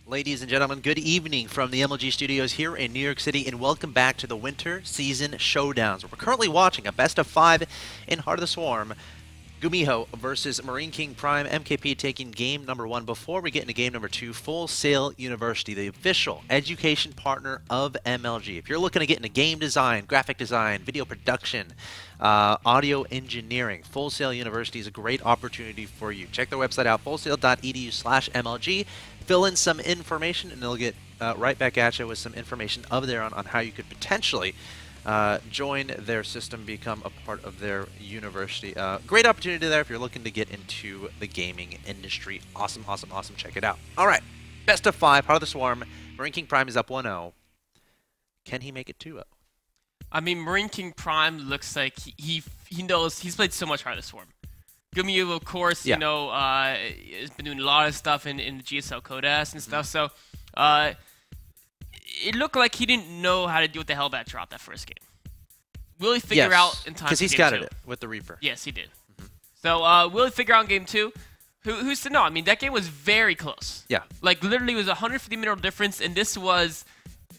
Ladies and gentlemen, good evening from the MLG studios here in New York City, and welcome back to the Winter Season Showdowns. We're currently watching a best-of-5 in Heart of the Swarm. Gumiho versus Marineking Prime, MKP taking game number 1. Before we get into game number 2, Full Sail University, the official education partner of MLG. If you're looking to get into game design, graphic design, video production, audio engineering, Full Sail University is a great opportunity for you. Check their website out, fullsail.edu/MLG. Fill in some information, and they'll get right back at you with some information of their own on how you could potentially join their system, become a part of their university. Great opportunity there if you're looking to get into the gaming industry. Awesome, awesome, awesome. Check it out. All right, best of 5, Heart of the Swarm. Marineking Prime is up 1-0. Can he make it 2-0? I mean, Marineking Prime looks like he knows. He's played so much Heart of the Swarm. Gumiho, of course, you know, has been doing a lot of stuff in the GSL Codas and stuff. So it looked like he didn't know how to deal with the Hellbat drop that first game. Will he figure out in time? Because he's got it with the Reaper. Yes, he did. So will he figure out in game 2? Who's to know? I mean, that game was very close. Yeah. Like, literally, it was a 150-minute difference, and this was,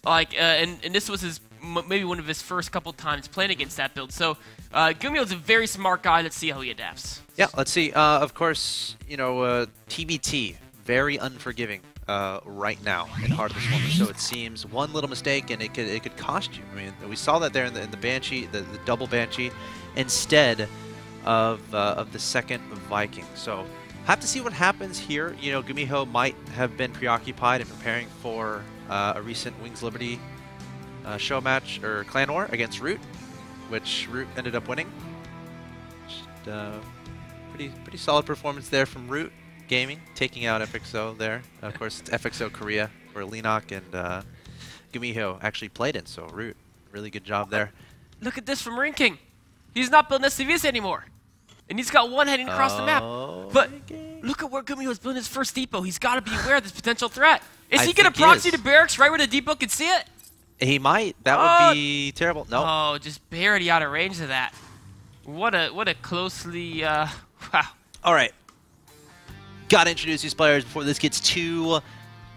like, and this was his maybe one of his first couple times playing against that build. So Gumiho's a very smart guy. Let's see how he adapts. Yeah, let's see. Of course, you know, TBT, very unforgiving right now in Heart of the Swarm. So it seems one little mistake and it could cost you. I mean, we saw that there in the Banshee, the double Banshee, instead of the second Viking. So have to see what happens here. You know, Gumiho might have been preoccupied in preparing for a recent Wings Liberty show match or clan war against Root, which Root ended up winning. Just, pretty solid performance there from Root Gaming, taking out FXO there. Of course, it's FXO Korea, where Lenok and Gumiho actually played in. So Root, really good job there. Look at this from Marineking. He's not building SCVs anymore, and he's got one heading across the map. But look at where Gumiho's building his first depot. He's got to be aware of this potential threat. Is he going to proxy the barracks right where the depot can see it? He might. That would be terrible. No. Oh, just barely out of range of that. What a closely wow. All right. Got to introduce these players before this gets too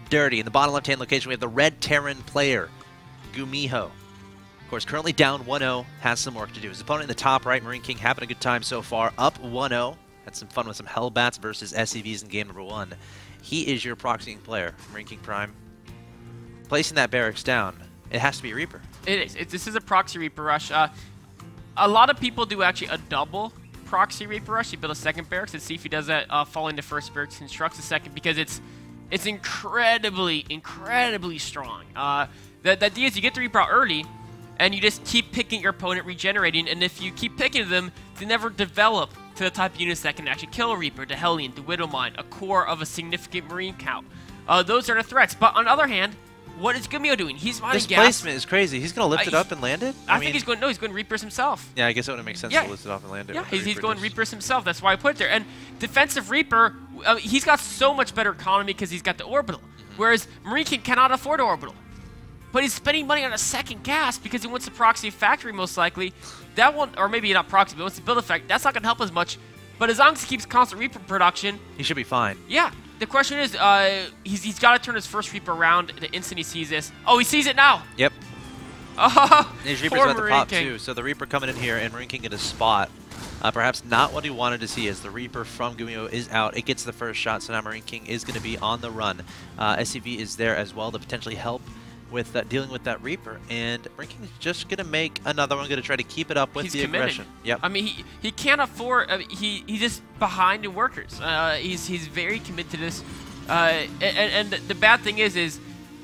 dirty. In the bottom left-hand location, we have the Red Terran player, Gumiho. Of course, currently down 1-0, has some work to do. His opponent in the top right, Marineking, having a good time so far, up 1-0. Had some fun with some Hellbats versus SCVs in game number 1. He is your proxying player, Marineking Prime. Placing that barracks down. It has to be a Reaper. It is. This is a proxy Reaper rush. A lot of people do actually a double proxy Reaper rush. You build a second barracks and see if he does that following the first barracks, constructs a second, because it's incredibly strong. The idea is you get the Reaper out early, and you just keep picking your opponent, regenerating, and if you keep picking them, they never develop to the type of units that can actually kill a Reaper, the Hellion, the Widowmine, a core of a significant Marine count. Those are the threats. But on the other hand, what is Gumiho doing? He's mining gas. This placement is crazy. He's going to lift it up and land it? I think he's going, no, he's going Reapers himself. Yeah, I guess it wouldn't make sense to lift it off and land it. Yeah, he's going Reapers himself. That's why I put it there. And defensive Reaper, he's got so much better economy because he's got the orbital. Whereas Marineking cannot afford orbital. But he's spending money on a second gas because he wants to proxy a factory most likely. That won't, or maybe not proxy, but wants to build a factory. That's not going to help as much. But as long as he keeps constant Reaper production, he should be fine. Yeah. The question is, he's got to turn his first Reaper around the instant he sees this. Oh, he sees it now. Yep. Oh, his Reaper's about to pop too. So the Reaper coming in here and Marineking in a spot. Perhaps not what he wanted to see as the Reaper from Gumiho is out. It gets the first shot, so now Marineking is going to be on the run. SCV is there as well to potentially help with dealing with that Reaper, and Marineking is just going to make another one, going to try to keep it up with the aggression. Yep. I mean, he can't afford, he's just behind in workers. He's very committed to this, and the bad thing is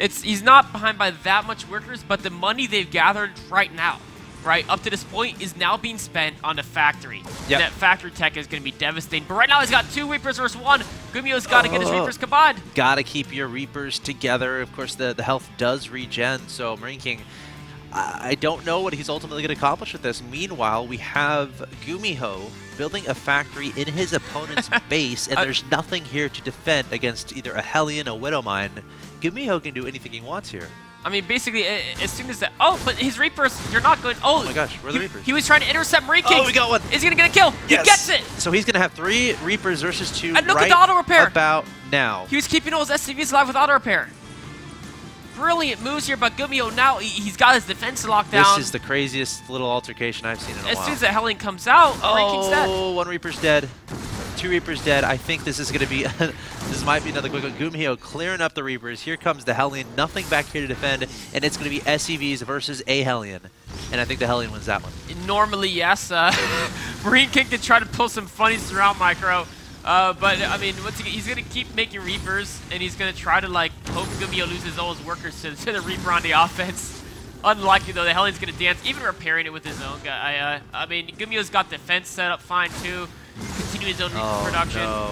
he's not behind by that much workers, but the money they've gathered right now, right, up to this point, is now being spent on the factory. Yep. That factory tech is going to be devastating. But right now, he's got 2 Reapers versus 1. Gumiho's got to get his Reapers combined. Got to keep your Reapers together. Of course, the health does regen, so Marineking, I don't know what he's ultimately going to accomplish with this. Meanwhile, we have Gumiho building a factory in his opponent's base, and there's nothing here to defend against either a Hellion or Widowmine. Gumiho can do anything he wants here. I mean, basically, as soon as that... Oh, but his Reapers, you're not good. Oh my gosh, where are the Reapers? He was trying to intercept Marineking. Oh, we got one. Is he going to get a kill? Yes. He gets it. So he's going to have 3 Reapers versus 2 and look at the auto repair. About now. He was keeping all his SCVs alive with auto repair. brilliant moves here by Gumiho. Now he's got his defense locked down. This is the craziest little altercation I've seen in a while. As soon as the Hellion comes out, Marineking's dead. Oh, one Reaper's dead. 2 Reapers dead. I think this is going to be, this might be another quick one. Gumiho clearing up the Reapers. Here comes the Hellion. Nothing back here to defend, and it's going to be SCVs versus a Hellion. And I think the Hellion wins that one. Normally, yes. Marineking can try to pull some funnies throughout Micro. But, I mean, he's going to keep making Reapers, and he's going to try to, like, hope Gumiho loses all his workers to the Reaper on the offense. Unlikely, though. The Hellion's going to dance, even repairing it with his own guy. I mean, Gumiho's got defense set up fine, too. Continue his own production. No.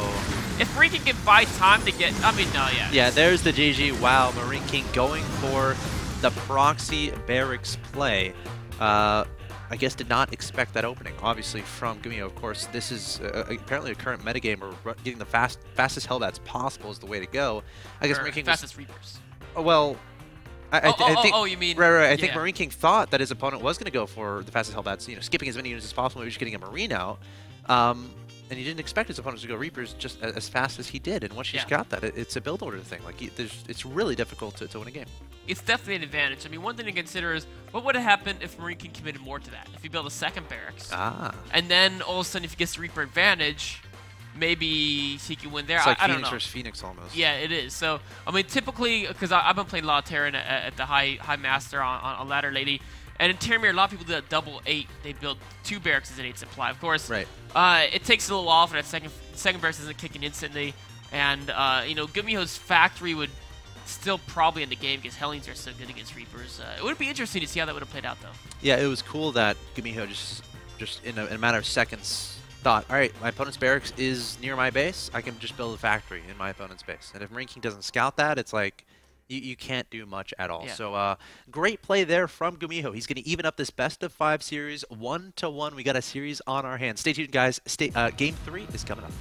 If Marineking can buy time to get... I mean, no, yeah. Yeah, there's the GG. Wow, Marineking going for the proxy barracks play. I guess did not expect that opening, obviously, from Gumiho. Of course, this is apparently a current metagame where getting the fastest Hellbats possible is the way to go. I guess Marineking fastest Reapers. Well... I think, you mean... Right. I think Marineking thought that his opponent was going to go for the fastest Hellbats, you know, skipping as many units as possible, maybe just getting a Marine out. And he didn't expect his opponents to go Reapers just as fast as he did. And once he's got that, it's a build order thing. Like, it's really difficult to win a game. It's definitely an advantage. I mean, one thing to consider is what would have happened if Marineking committed more to that? If he built a second barracks. And then all of a sudden, if he gets the Reaper advantage, maybe he can win there. It's like I don't Phoenix know. versus Phoenix almost. Yeah, it is. So, I mean, typically, because I've been playing a lot of Terran at the high master on Ladder Lady, and in Terramir, a lot of people do that double 8. They build 2 barracks as an 8 supply. Of course, it takes a little while for that second barracks isn't kicking instantly. And, you know, Gumiho's factory would still probably in the game because Hellions are so good against Reapers. It would be interesting to see how that would have played out, though. Yeah, it was cool that Gumiho just in a matter of seconds thought, all right, my opponent's barracks is near my base. I can just build a factory in my opponent's base. And if Marineking doesn't scout that, it's like... You can't do much at all. Yeah. So great play there from Gumiho. He's going to even up this best-of-5 series 1-1. We got a series on our hands. Stay tuned, guys. Game 3 is coming up.